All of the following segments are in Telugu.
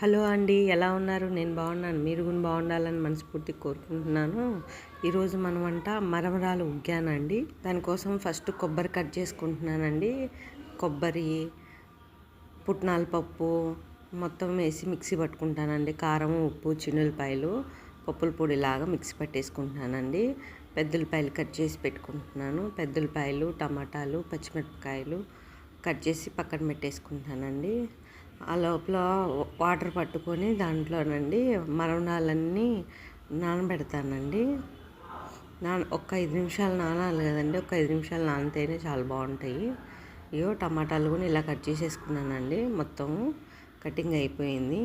హలో అండి, ఎలా ఉన్నారు? నేను బాగున్నాను. మీరు కూడా బాగుండాలని మనస్ఫూర్తిగా కోరుకుంటున్నాను. ఈరోజు మన వంట మరమరాలు ఉగ్గానండి. దానికోసం ఫస్ట్ కొబ్బరి కట్ చేసుకుంటున్నానండి. కొబ్బరి, పుట్నాల పప్పు మొత్తం వేసి మిక్సీ పట్టుకుంటానండి. కారం, ఉప్పు, చిన్నులపాయలు పప్పుల పొడిలాగా మిక్సీ పట్టేసుకుంటున్నానండి. పెద్దలపాయలు కట్ చేసి పెట్టుకుంటున్నాను. పెద్దలపాయలు, టమాటాలు, పచ్చిమిరపకాయలు కట్ చేసి పక్కన పెట్టేసుకుంటానండి. ఆ లోపల వాటర్ పట్టుకొని దాంట్లోనండి మరమరాలన్నీ నానబెడతానండి. ఒక 5 నిమిషాలు నానాలి కదండి. ఒక 5 నిమిషాలు నానితేనే చాలా బాగుంటాయి. ఇయో టమాటాలు కూడా ఇలా కట్ చేసేసుకున్నానండి. మొత్తము కటింగ్ అయిపోయింది.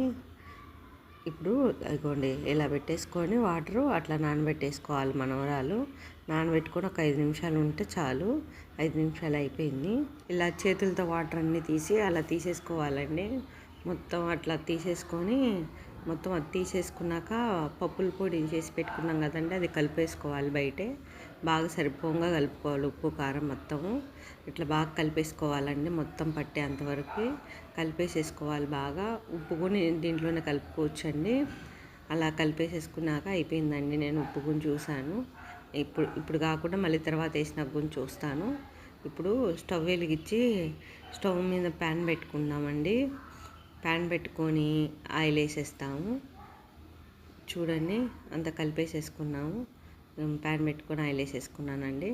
ఇప్పుడు ఇదిగోండి ఇలా పెట్టేసుకొని వాటరు అట్లా నానబెట్టేసుకోవాలి. మరమరాలు నానబెట్టుకొని ఒక 5 నిమిషాలు ఉంటే చాలు. 5 నిమిషాలు అయిపోయింది. ఇలా చేతులతో వాటర్ అన్నీ తీసి అలా తీసేసుకోవాలండి. మొత్తం అట్లా తీసేసుకొని మొత్తం అది తీసేసుకున్నాక పప్పుల పొడి చేసి పెట్టుకున్నాం కదండి, అది కలిపేసుకోవాలి. బయటే బాగా సరిపోగా కలుపుకోవాలి. ఉప్పు, కారం మొత్తము ఇట్లా బాగా కలిపేసుకోవాలండి. మొత్తం పట్టేంతవరకు కలిపేసేసుకోవాలి బాగా. ఉప్పు కూడా దీంట్లోనే కలుపుకోవచ్చండి. అలా కలిపేసేసుకున్నాక అయిపోయిందండి. నేను ఉప్పు కూడా చూశాను. ఇప్పుడు కాకుండా మళ్ళీ తర్వాత వేసినాక కూడా చూస్తాను. ఇప్పుడు స్టవ్ వెలిగించి స్టవ్ మీద ప్యాన్ పెట్టుకున్నామండి. ప్యాన్ పెట్టుకొని ఆయిల్ వేసేస్తాము. చూడండి అంతా కలిపేసేసుకున్నాము. ప్యాన్ పెట్టుకొని ఆయిల్ వేసేసుకున్నానండి.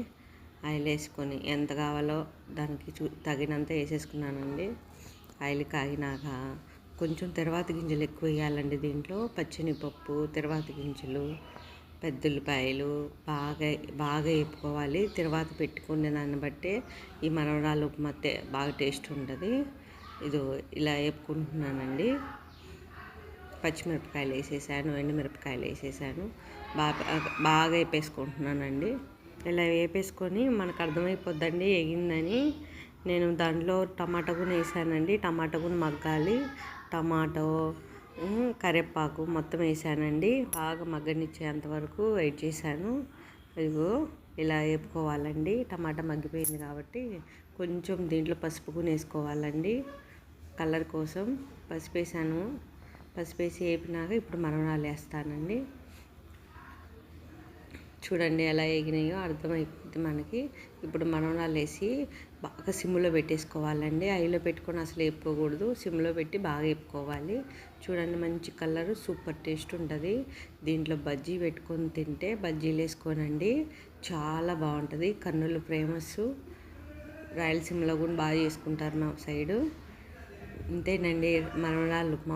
ఆయిల్ వేసుకొని ఎంత కావాలో దానికి తగినంత వేసేసుకున్నానండి. ఆయిల్ కాగినాక కొంచెం తర్వాత గింజలు ఎక్కువ వేయాలండి. దీంట్లో పచ్చినిపప్పు, తర్వాత గింజలు, పెద్దలపాయలు బాగా బాగా వేపుకోవాలి. తర్వాత పెట్టుకునే దాన్ని బట్టి ఈ మరమరాలు మధ్య బాగా టేస్ట్ ఉంటుంది. ఇది ఇలా వేపుకుంటున్నానండి. పచ్చిమిరపకాయలు వేసేసాను, ఎండుమిరపకాయలు వేసేసాను. బాగా వేపేసుకుంటున్నానండి. ఇలా వేపేసుకొని మనకు అర్థమైపోద్దండి వేగిందని. నేను దాంట్లో టమాటా కూడా వేసానండి. టమాటా కూడా మగ్గాలి. టమాటో, కరివేపాకు మొత్తం వేసానండి. బాగా మగ్గనిచ్చేంత వరకు వెయిట్ చేశాను. ఇదిగో ఇలా వేపుకోవాలండి. టమాటా మగ్గిపోయింది కాబట్టి కొంచెం దీంట్లో పసుపు కూడా వేసుకోవాలండి. కలర్ కోసం పసుపు వేసాను. పసుపు వేసి వేపినాక ఇప్పుడు మరమరాలు వేస్తానండి. చూడండి ఎలా వేగినాయో అర్థమైపోతుంది మనకి. ఇప్పుడు మరమరాలు వేసి బాగా సిమ్లో పెట్టేసుకోవాలండి. హైలో పెట్టుకొని అసలు వేపుకోకూడదు. సిమ్లో పెట్టి బాగా వేపుకోవాలి. చూడండి మంచి కలర్, సూపర్ టేస్ట్ ఉంటుంది. దీంట్లో బజ్జీ పెట్టుకొని తింటే బజ్జీలు వేసుకోనండి చాలా బాగుంటుంది. కర్నూలు ఫేమస్. రాయలసీమలో కూడా బాగా చేసుకుంటారు మా సైడు. ఇంతేనండి మరమరాలు ఉప్మా.